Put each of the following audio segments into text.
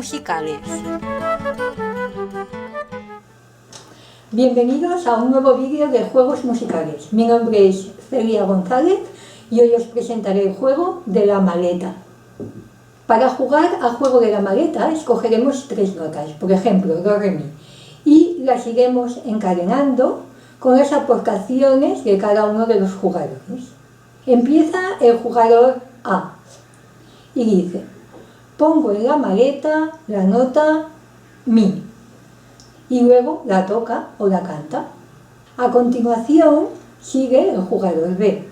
musicales. Bienvenidos a un nuevo vídeo de juegos musicales. Mi nombre es Celia González y hoy os presentaré el juego de la maleta. Para jugar al juego de la maleta escogeremos 3 notas, por ejemplo, do, re, mi, y las iremos encadenando con las aportaciones de cada uno de los jugadores. Empieza el jugador A y dice: pongo en la maleta la nota mi, y luego la toca o la canta. A continuación sigue el jugador B.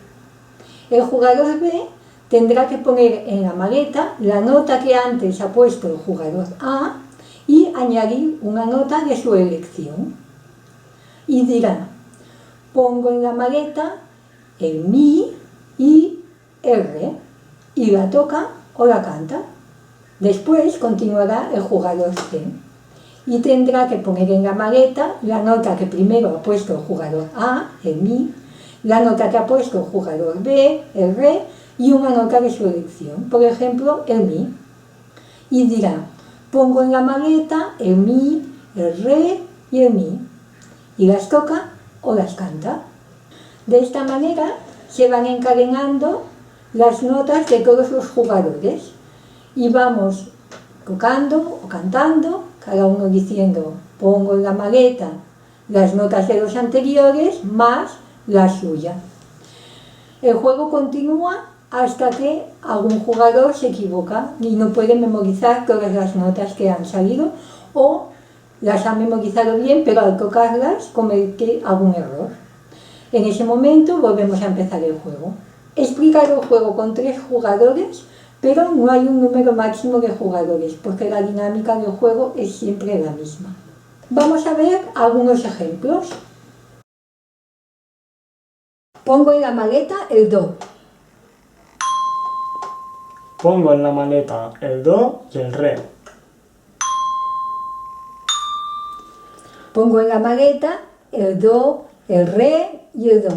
El jugador B tendrá que poner en la maleta la nota que antes ha puesto el jugador A y añadir una nota de su elección. Y dirá: pongo en la maleta el mi y el re, y la toca o la canta. Después continuará el jugador C y tendrá que poner en la maleta la nota que primero ha puesto el jugador A, el mi, la nota que ha puesto el jugador B, el re, y una nota de su elección, por ejemplo, el mi. Y dirá: pongo en la maleta el mi, el re y el mi, y las toca o las canta. De esta manera se van encadenando las notas de todos los jugadores y vamos tocando o cantando, cada uno diciendo: pongo en la maleta las notas de los anteriores más la suya. El juego continúa hasta que algún jugador se equivoca y no puede memorizar todas las notas que han salido, o las ha memorizado bien pero al tocarlas comete algún error. En ese momento volvemos a empezar el juego. He explicado el juego con 3 jugadores, pero no hay un número máximo de jugadores porque la dinámica del juego es siempre la misma. Vamos a ver algunos ejemplos. Pongo en la maleta el do. Pongo en la maleta el do y el re. Pongo en la maleta el do, el re y el do.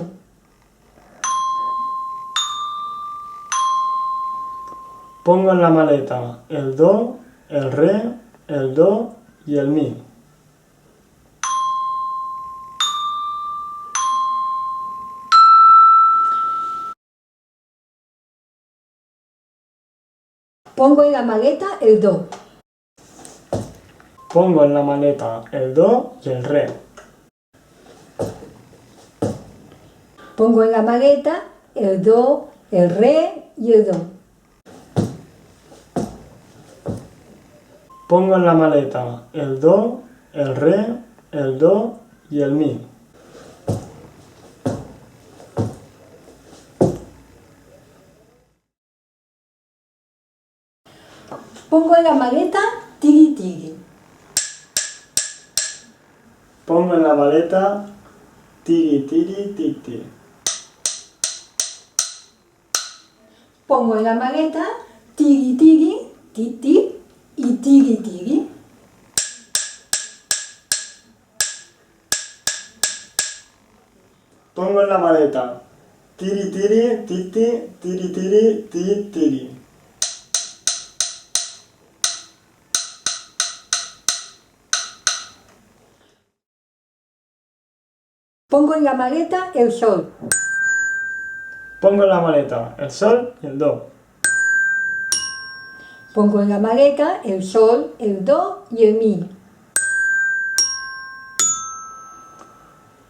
Pongo en la maleta el do, el re, el do y el mi. Pongo en la maleta el do. Pongo en la maleta el do y el re. Pongo en la maleta el do, el re y el do. Pongo en la maleta el do, el re, el do y el mi. Pongo en la maleta tiri tiri. Pongo en la maleta tiri tiri titi. Pongo en la maleta tiri tiri, titi y tiri tiri. Pongo en la maleta tiri tiri titi, tiri tiri ti tiri. Pongo en la maleta el sol. Pongo en la maleta el sol y el do. Pongo en la maleta el sol, el do y el mi.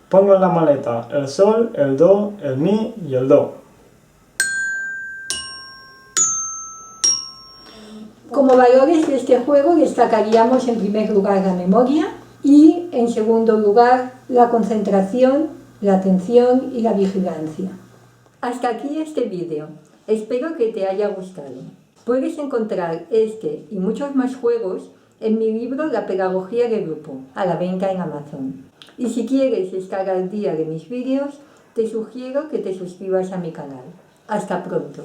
Pongo en la maleta el sol, el do, el mi y el do. Como valores de este juego destacaríamos en primer lugar la memoria y en segundo lugar la concentración, la atención y la vigilancia. Hasta aquí este vídeo. Espero que te haya gustado. Puedes encontrar este y muchos más juegos en mi libro La pedagogía de grupo, a la venta en Amazon. Y si quieres estar al día de mis vídeos, te sugiero que te suscribas a mi canal. Hasta pronto.